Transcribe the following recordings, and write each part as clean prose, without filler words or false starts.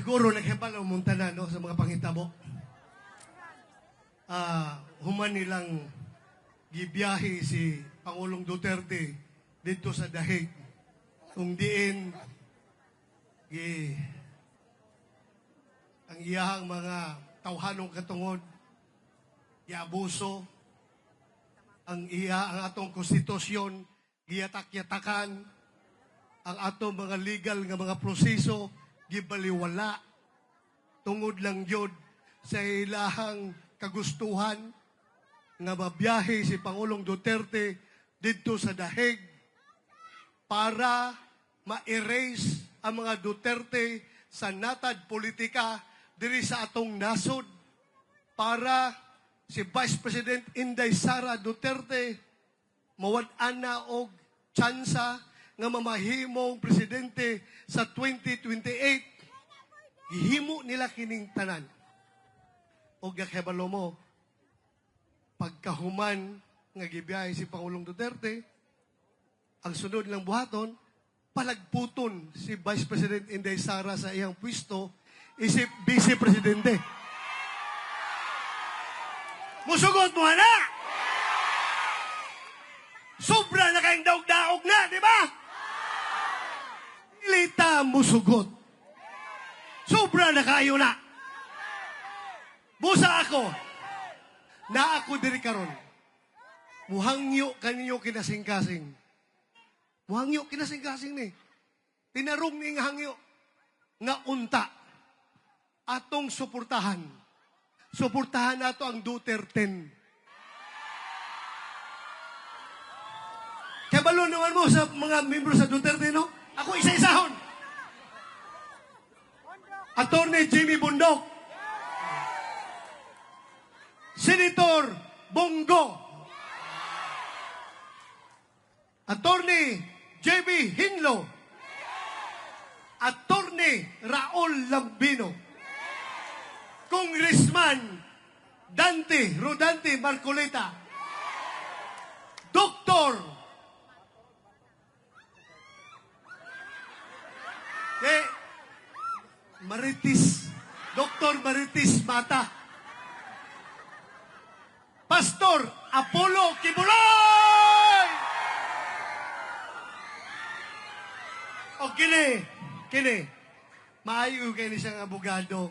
siguro naghibal ang muntana no, sa mga panghitabo. Human nilang gibiyahe si Pangulong Duterte dito sa Dahig. Kung diin, ang iyahang mga tawhanong katungod, giabuso, ang atong konstitusyon, giyatak-yatakan, ang atong mga legal nga mga proseso, gibaliwala, tungod lang yun sa ilahang kagustuhan nga mabiyahe si Pangulong Duterte dito sa Dahig para ma-erase ang mga Duterte sa natad politika diri sa atong nasod, para si Vice President Inday Sara Duterte mawad-an na og tsansa nga mamahimong presidente sa 2028. Gihimo nila kining tanan. O gakebalo mo, pagkahuman nga gibiyahe si Pangulong Duterte, ang sunod lang buhaton, palagputon si Vice President Inday Sara sa iyang pwesto, isip Vice Presidente. Musugot mo na! Sobra na kayong daog-daog na, di ba? Ilita musugot. Sobra na kayo na. Busa ako. Na ako diri karon. Muhangyo kaninyo kinasing-kasing. Muhangyo kinasing-kasing ni. Pinarong ni nga hangyo. Nga unta. Atong suportahan. Suportahan nato ang Duterte. Kabalo naman mo sa mga membro sa Duterte, no? Ako isa-isahon. Attorney Jimmy Bundok. Senator Bongo. Attorney J.B. Hinlo. Attorney Raul Lambino. Congressman Dante Rodante Marcoleta. Dr. Dr. Maritis Mata. Pastor Apollo Kibuloy! O kini, maayo kayo ni siyang abogado.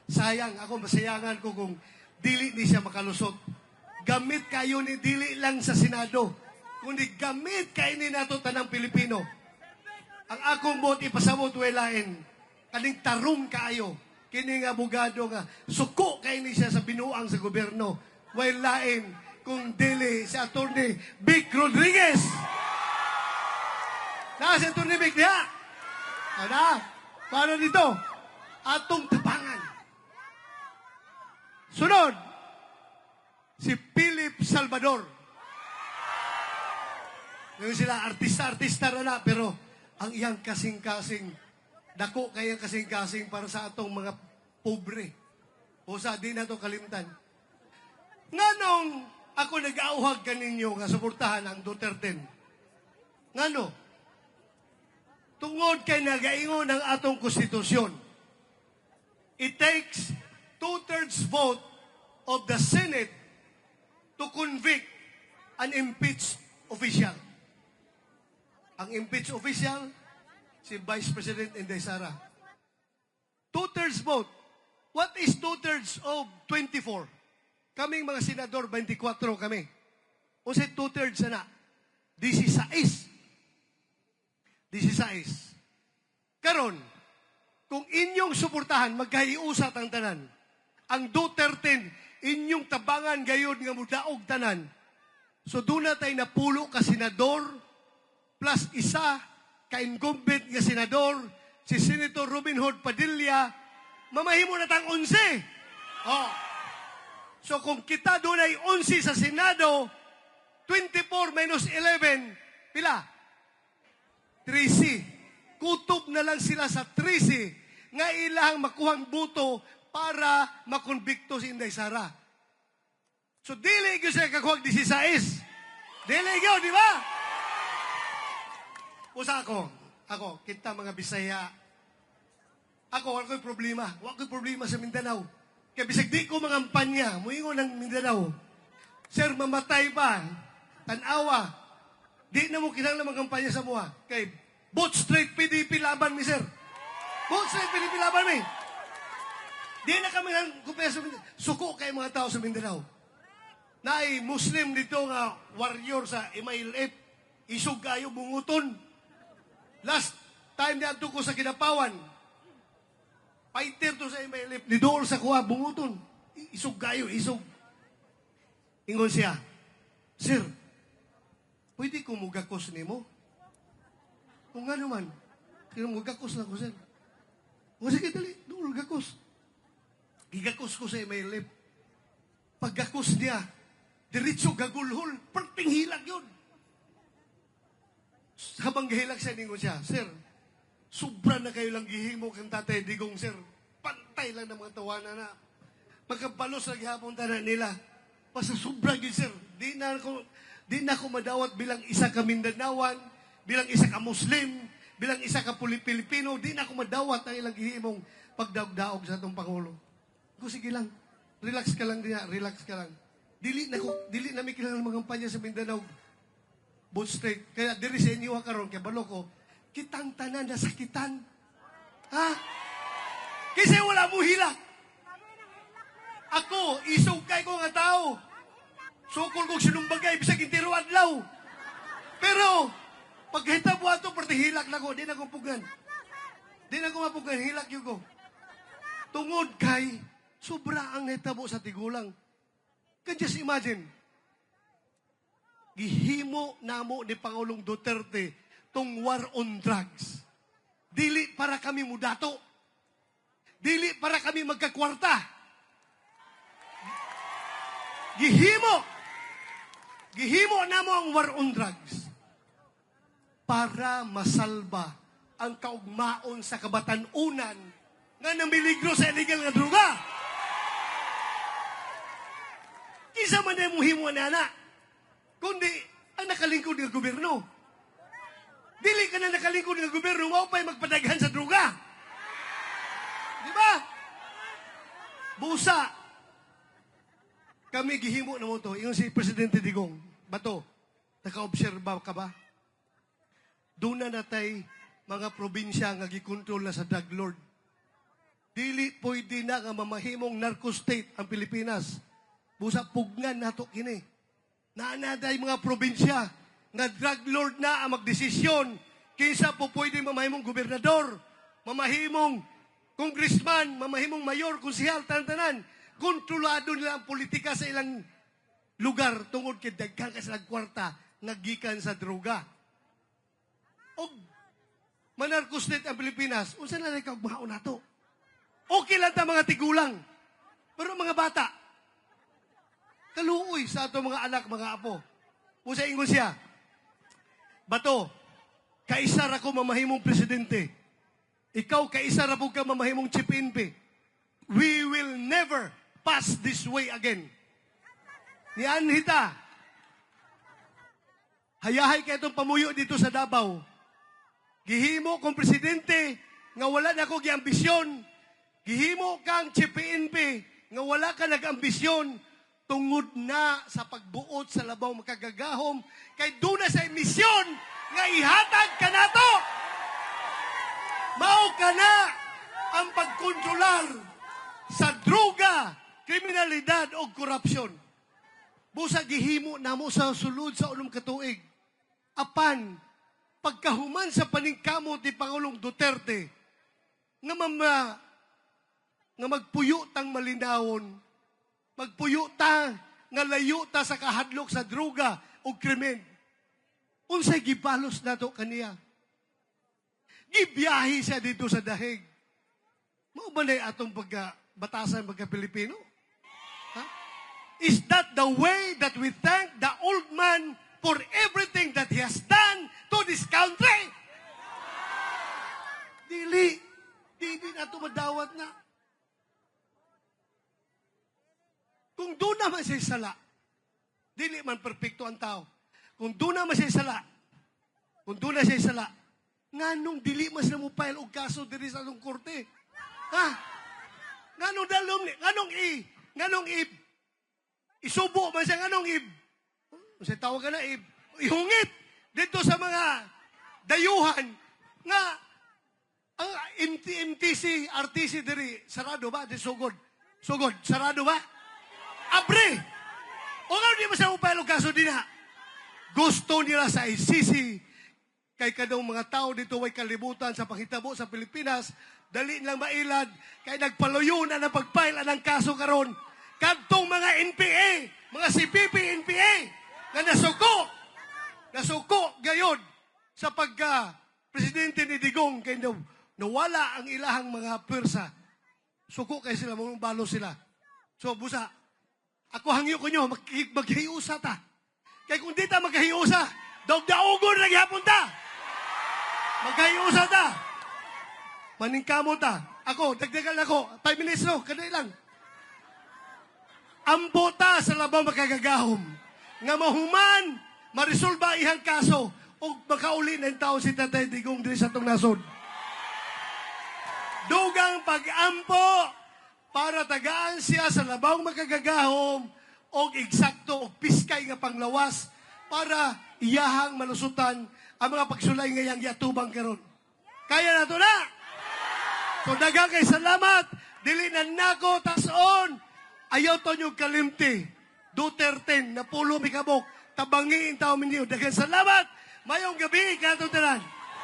Sayang, ako masayangan ko kung dili ni siya makalusot. Gamit kayo ni dili lang sa Senado, kundi gamit kayo ni nato tanang Pilipino. Ang akong bot ipasabot welain, kaning tarong kaayo, kining abogado nga, suko kayo ni siya sa binuang sa gobyerno. Welain, kung dili si Atty. Vic Rodriguez. Si Atty. Vic diha. Paano dito? Atong tabangan. Sunod, si Philip Salvador. Ngayon sila, artista na, pero ang iyang kasing-kasing, dako kayang kasing-kasing para sa atong mga pobre. O sa di na ito kalimtan. Nganong ako nag-auhag kaninyo nga suportahan ang Duterte? Ngano? Tungod kay nagaingon ang atong konstitusyon. It takes 2/3 vote of the Senate to convict an impeached official. Ang impeached official, si Vice President Inday Sara. 2/3 vote. What is 2/3 of 24? Kaming mga senador, 24 kami. O sa 2/3 na, 16. Karon, kung inyong suportahan, magkahiusat ang tanan. Ang Duterte, inyong tabangan gayon nga mudaog tanan. So doon na tayo napulo ka senador, plus isa ka-incumbent nga senador, si Senator Robin Hood Padilla, mamahimo na tang 11. Oh. So kung kita doon ay 11 sa Senado, 24 minus 11, pila? 13. Kutob na lang sila sa 13 nga ilang makuhang buto para makonbikto si Inday Sara. So dili ko siya kakuhang 16. Dili ko, di ba? Usa ako, kita mga Bisaya, Ako'y problema. Ako'y problema sa Mindanao. Kaya bisag di ko mangampanya, muingon ng Mindanao. Sir, mamatay ba? Tanawa. Di na mo kinahanglan mangampanya sa mua. Kay both straight PDP laban mi, sir. Both straight PDP laban mi. Di na kami ng kumpanya sa Mindanao. Suko kay mga tao sa Mindanao. Naay Muslim dito nga warrior sa MILF. Isog kayo bunguton. Last time niya ko sa Kinapawan. Fighter to sa MILF. Nidool sa kuha, bunguton. Isog kayo, isog. Ingon siya, Sir, pwede ko mugakos ni mo? Kung nga naman, mugakos na ko, sir. O sige, dali, dool, gakos. Gigakos ko sa MILF. Paggakos niya, diretso gagulhol, perting hilag yun. Habang gihilak siya, ningon siya, Sir, sobra na kayo lang gihimo kang tatay digong, sir. Pantay lang ng mga tawanan na. Magkabalos na gihapon tanan nila. Basta sobra yun, sir. Di na ako madawat bilang isa ka Mindanawan, bilang isa ka Muslim, bilang isa ka Pilipino. Di na ako madawat ang ilang gihimong pagdaog-daog sa itong Pangulo. Sige lang. Relax ka lang diya. Relax ka lang. Dili na may kailangan mangampanya sa Mindanao. Both straight. Kaya diri sa inyo karon kay Baloko, kitang tanan na sakitan. Ha? Kasi wala mo hilak. Ako, isugkay ko nga tao. Sukol kong sinumbagay, bisag intiro adlaw. Pero, paghita po ato, parte hilak na ko, di na ko pugan. Di na ko mapugan, hilak yun ko. Tungod kay, sobra ang netabo sa tigulang. Can just imagine, gihimo namo ni Pangulong Duterte tong war on drugs. Dili para kami mudato. Dili para kami magkakwarta. Gihimo namo ang war on drugs para masalba ang kaugmaon sa kabatan-unan nga namiligro sa illegal nga droga. Kisa man na muhimo na na, kundi ang nakalingkod ng gobyerno. Dili ka na nakalingkod ng gobyerno, wao pa'y magpadaghan sa droga. Di ba? Busa. Kami gihimo na mo to. Yung si Presidente Digong, bato, naka-obserba ka ba? Doon na natay mga probinsya nga gikontrol na sa drug lord. Dili pwede na nga mamahimong narco-state ang Pilipinas. Busa pugnan nato kini. Naanaday mga probinsya nga drug lord na ang magdesisyon kinsa po pwede mamahimong gobernador, mamahimong congressman, mamahimong mayor, konsehal, tanan-tanan. Kontrolado nila ang politika sa ilang lugar tungod kay daghan ka sa kwarta nagikan sa droga. O manarko-state ang Pilipinas, unsa na rin kaugmaon nato? Okay lang ta mga tigulang. Pero mga bata, kaluoy sa ato mga anak, mga apo. Pusa ingon siya, bato, kaisa ra ko mamahimong presidente. Ikaw kaisa ra pud ka mamahimong chief PNP. We will never pass this way again. Ni Anhita, hayahay ka itong pamuyo dito sa Davao. Gihimo kong presidente nga wala na ko giambisyon. Gihimo kang chief PNP nga wala ka nag-ambisyon tungod na sa pagbuot sa labaw makagagahom kay doon na sa emisyon nga ihatag ka na to. Mao ka na ang pagkontrolar sa droga, kriminalidad o korupsyon. Busa gihimo namo sa sulod sa ulong katuig. Apan, pagkahuman sa paningkamot ni Pangulong Duterte, nga magpuyo tang malinawon, magpuyo ta nga layo ta sa kahadlok sa droga o krimen. Unsay gibalos nato kaniya? Gibiyahe siya dito sa dahig. Mao ba na atong batasan pagka-Pilipino? Huh? Is that the way that we thank the old man for everything that he has done to this country? Dili na ito madawat na. Kung doon naman siya sala, dili man perfecto ang tao. Kung doon naman siya sala, nga nung dili mas na mo file og kaso diri sa atong korte. Ha? Nganong dalom ni? Nganong isubo man siya, nganong Kasi tawag ka na, ihungit dito sa mga dayuhan nga ang MTC, RTC diri, sarado ba? Di sugod, sarado ba? Abre! O nga di ba sa upayalong kaso din na? Gusto nila sa ICC, kay kadong mga tao dito ay kalibutan sa panghitabo sa Pilipinas, dali nilang mailad, kay nagpaluyo na ng pagpaila ng kaso karon. Kadtong mga NPA, mga CPP, NPA, na nasuko gayon sa pagka-presidente ni Digong, kay nawala ang ilahang mga pwersa. Suko kayo sila, balo sila. So, busa, ako hangyo ko nyo, maghiusa ta. Kaya kung di ta maghiusa, daog-daogon lagi hapon ta. Maghiusa ta. Maningkamo ta. Ako, dagdagan ako. 5 minutes no, kanay lang. Ambo ta sa labang makagagahom. Nga mahuman, marisolba ihang kaso, o makauli na yung tao si Tatay Digong diri sa itong nasod. Dugang pag-ampo para tagaan siya sa labang makagagahom o eksakto o piskay nga panglawas para iyahang malusutan ang mga pagsulay ngayang yatubang karon. Kaya na to na! So dagang kay salamat, dili na nako tason, ayaw to nyo kalimti, Duterte na pulo mikabok, tabangiin tao minyo. Dagang salamat, mayong gabi, katong tanan.